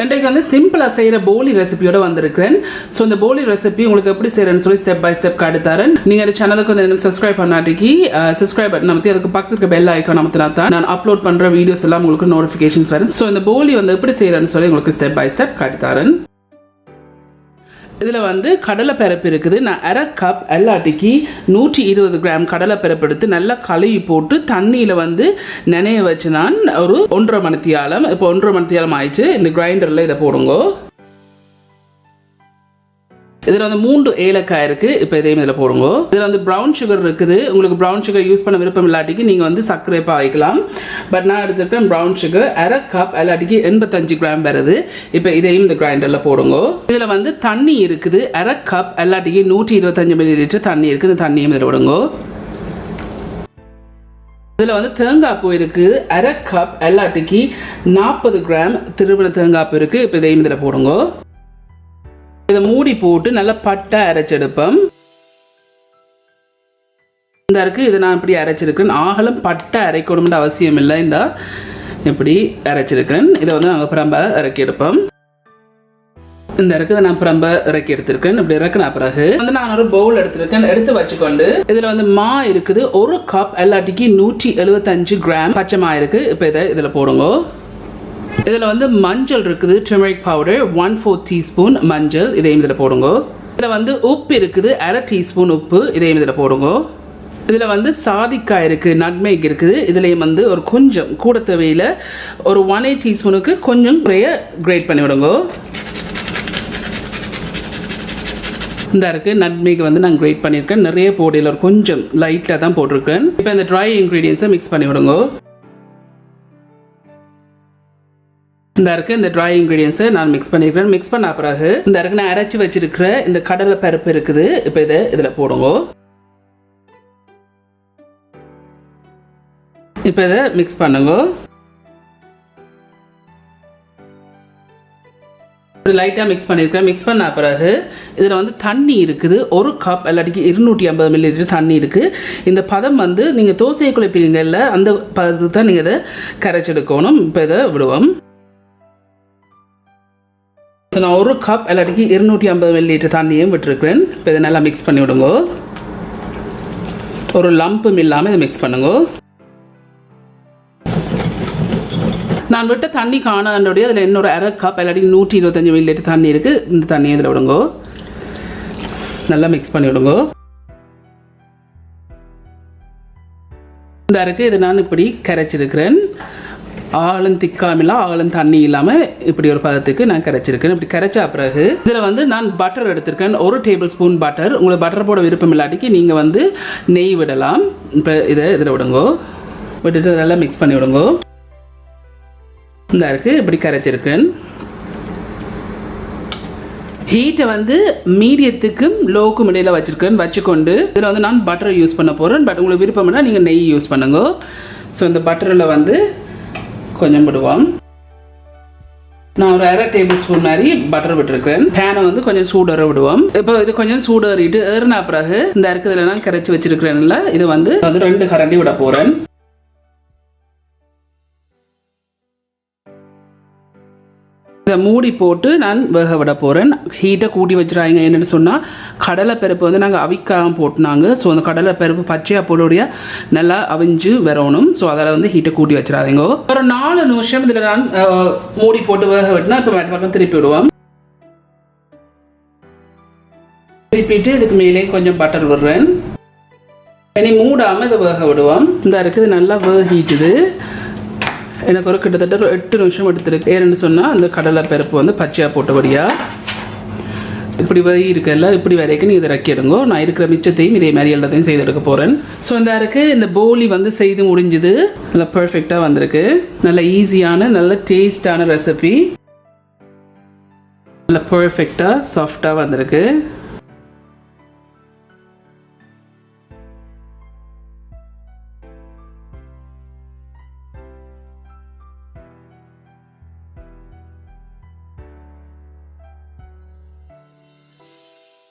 இன்றைக்கு வந்து சிம்பிளாக செய்கிற போலி ரெசிபியோட வந்திருக்கிறேன். ஸோ இந்த போலி ரெசிபி உங்களுக்கு எப்படி செய்கிறேன்னு சொல்லி ஸ்டெப் பை ஸ்டெப் காட்டுத்தரேன். நீங்கள் இந்த சேனலுக்கு வந்து என்ன சப்ஸ்கிரைப் பண்ணாட்டிக்கு சப்ஸ்கிரைப் பட்டன் அமைத்தி அதுக்கு பக்கத்துக்கு பெல் ஐக்கான் அமைத்தினா தான் நான் அப்லோட் பண்ணுற வீடியோஸ் எல்லாம் உங்களுக்கு நோட்டிஃபிகேஷன்ஸ் வரும். ஸோ இந்த போலி வந்து எப்படி செய்கிறேன்னு சொல்லி உங்களுக்கு ஸ்டெப் பை ஸ்டெப் காட்டுத்தரேன். இதில் வந்து கடலைப்பருப்பு இருக்குது. நான் அரை கப் எல்லாட்டிக்கு 120 கிராம் கடலைப்பருப்பு எடுத்து நல்லா கழுவி போட்டு தண்ணியில் வந்து நனைய வச்சு நான் ஒரு 1.5 மணித்தியாலம் இப்போ 1.5 மணித்தியாலம் ஆயிடுச்சு. இந்த கிரைண்டரில் இதை போடுங்க. இதில் வந்து 3 ஏலக்காய் இருக்குது. இப்போ இதையும் இதில் போடுங்க. இதில் வந்து ப்ரௌன் சுகர் இருக்குது. உங்களுக்கு ப்ரௌன் சுகர் யூஸ் பண்ண விருப்பம் இல்லாட்டிக்கு நீங்கள் வந்து சர்க்கரை வைக்கலாம். பட் நான் எடுத்துருக்கேன் ப்ரௌன் சுகர். அரை கப் எல்லாட்டிக்கு 85 கிராம் வருது. இப்போ இதையும் இந்த கிரைண்டரில் போடுங்க. இதில் வந்து தண்ணி இருக்குது. அரை கப் எல்லாட்டிக்கு 125 ml தண்ணி இருக்குது. இந்த தண்ணியும் இதில் விடுங்க. இதில் வந்து தேங்காய் பூ இருக்குது. அரை கப் எல்லாட்டிக்கு 40 கிராம் திருவண்ண தேங்காய் பூ இருக்குது. இப்போ இதையும் இதில் போடுங்க. இதை மூடி போட்டு நல்லா பட்டை அரைச்செடுப்போம். இந்த இருக்குது. இதை நான் இப்படி அரைச்சிருக்கேன். ஆகலம் பட்டை அரைக்கணும்னு அவசியம் இல்லை. இந்த இப்படி அரைச்சிருக்கேன். இதை வந்து நாங்கள் பிரம்ப இறக்கி எடுப்போம். இந்த இருக்குது நான் பிரம்ப இறக்கி எடுத்திருக்கேன். இப்படி இறக்குன பிறகு வந்து நான் ஒரு பவுல் எடுத்திருக்கேன். எடுத்து வச்சுக்கொண்டு இதில் வந்து மா இருக்குது. 1 கப் எல்லாட்டிக்கு 175 கிராம் பச்சை மா இருக்குது. இப்போ இதை இதில் போடுங்க. இதில் வந்து மஞ்சள் இருக்குது. டர்மரிக் பவுடர் 1/4 டீஸ்பூன் மஞ்சள். இதையும் இதில் போடுங்க. இதில் வந்து உப்பு இருக்குது. அரை டீஸ்பூன் உப்பு. இதையும் இதில் போடுங்க. இதில் வந்து சாதிக்காய் இருக்குது. நட்மேக் இருக்குது. இதுலேயும் வந்து ஒரு கொஞ்சம் கூட தேவையில் ஒரு 1/8 டீஸ்பூனுக்கு கொஞ்சம் குறைய கிரேட் பண்ணி விடுங்க. இந்த இருக்குது நட்மேக் வந்து நான் கிரேட் பண்ணியிருக்கேன். நிறைய போடையில் ஒரு கொஞ்சம் லைட்டாக தான் போட்டிருக்கேன். இப்போ இந்த ட்ரை இன்க்ரீடியன்ஸை மிக்ஸ் பண்ணி விடுங்க. இந்த இருக்குது இந்த ட்ரை இன்க்ரீடியன்ஸை நான் மிக்ஸ் பண்ணியிருக்கிறேன். மிக்ஸ் பண்ண பிறகு இந்த இருக்கு நான் அரைச்சி வச்சிருக்கிற இந்த கடலை பருப்பு இருக்குது. இப்போ இதை இதில் போடுங்க. இப்போ இதை மிக்ஸ் பண்ணுங்க. லைட்டாக மிக்ஸ் பண்ணியிருக்கிறேன். மிக்ஸ் பண்ண பிறகு இதில் வந்து தண்ணி இருக்குது. 1 கப் எல்லாட்டிக்கு 250 ml தண்ணி இருக்குது. இந்த பதம் வந்து நீங்கள் தோசையை குழைப்பீங்கல்ல அந்த பதத்துக்கு தான் நீங்கள் இதை கரைச்செடுக்கணும். இப்போ இதை விடுவோம். நான் 1 கப் எல்லாட்டிக்கு 250 ml தண்ணியும் விட்டுருக்கிறேன். இப்போ இதை நல்லா மிக்ஸ் பண்ணி விடுங்க. ஒரு லம்பும் இல்லாமல் இதை மிக்ஸ் பண்ணுங்க. நான் விட்ட தண்ணி காணாண்டோடைய அதில் இன்னொரு அரை கப் எல்லாட்டிக்கு 125 ml தண்ணி இருக்குது. இந்த தண்ணியை இதில் விடுங்க. நல்லா மிக்ஸ் பண்ணி விடுங்க. இந்த இருக்குது இதை நான் இப்படி கரைச்சிருக்கிறேன். ஆழம் திக்காமல ஆழம் தண்ணி இல்லாமல் இப்படி ஒரு பதத்துக்கு நான் கரைச்சிருக்கேன். இப்படி கரைச்சா பிறகு இதில் வந்து நான் பட்டர் எடுத்திருக்கேன். 1 டேபிள் ஸ்பூன் பட்டர். உங்களுக்கு பட்டர் போட விருப்பம் இல்லாட்டிக்கு நீங்கள் வந்து நெய் விடலாம். இப்போ இதை இதில் விடுங்க. விட்டுட்டு நல்லா மிக்ஸ் பண்ணி விடுங்க. இந்த இருக்குது இப்படி கரைச்சிருக்கேன். ஹீட்டை வந்து மீடியத்துக்கும் லோக்கும் இடையில் வச்சுருக்கேன். வச்சுக்கொண்டு இதில் வந்து நான் பட்டரை யூஸ் பண்ண போகிறேன். பட் உங்களுக்கு விருப்பம்னா நீங்கள் நெய் யூஸ் பண்ணுங்க. ஸோ இந்த பட்டரில் வந்து கொஞ்சம் விடுவோம். நான் ஒரு அரை டேபிள் ஸ்பூன் மாதிரி பட்டர் விட்டுருக்கேன். பேனை வந்து கொஞ்சம் சூடற விடுவோம். இப்போ இது கொஞ்சம் சூடறிட்டு ஏறினா பிறகு இந்த இருக்கிறதுல நான் கரைச்சி வச்சிருக்கிறேன்ல இது வந்து 2 கரண்டி விட போகிறேன். இதை மூடி போட்டு நான் வேக விட போகிறேன். ஹீட்டை கூட்டி வச்சுறாங்க. என்னென்னு சொன்னால் கடலைப்பருப்பு வந்து நாங்கள் அவிக்காமல் போட்டுனாங்க. ஸோ அந்த கடலைப்பருப்பு பச்சையாக போடுடைய நல்லா அவிஞ்சு வரணும். ஸோ அதில் வந்து ஹீட்டை கூட்டி வச்சுறாதீங்க. ஒரு 4 நிமிஷம் இதில் நான் மூடி போட்டு வேக விட்டுனா இப்போ மேட்டு பக்கம் திருப்பி விடுவோம். திருப்பிட்டு இதுக்கு மேலே கொஞ்சம் பட்டர் விடுறேன். இனி மூடாமல் இதை வேக விடுவோம். இந்த இருக்குது நல்லா வேகிட்டுது. எனக்கு ஒரு கிட்டத்தட்ட ஒரு 8 நிமிஷம் எடுத்துருக்கு. ஏன்னு சொன்னால் அந்த கடலை பருப்பு வந்து பச்சையாக போட்டபடியாக இப்படி இருக்கல இப்படி வரைக்கும் இதை இறக்கிடுங்க. நான் இருக்கிற மிச்சத்தையும் இதே மாதிரி எல்லாத்தையும் செய்து எடுக்க போகிறேன். ஸோ இந்த இருக்குது இந்த போலி வந்து செய்து முடிஞ்சுது. நல்லா பர்ஃபெக்டாக வந்திருக்கு. நல்ல ஈஸியான நல்ல டேஸ்டான ரெசிபி. நல்லா பர்ஃபெக்டாக சாஃப்டாக வந்திருக்கு.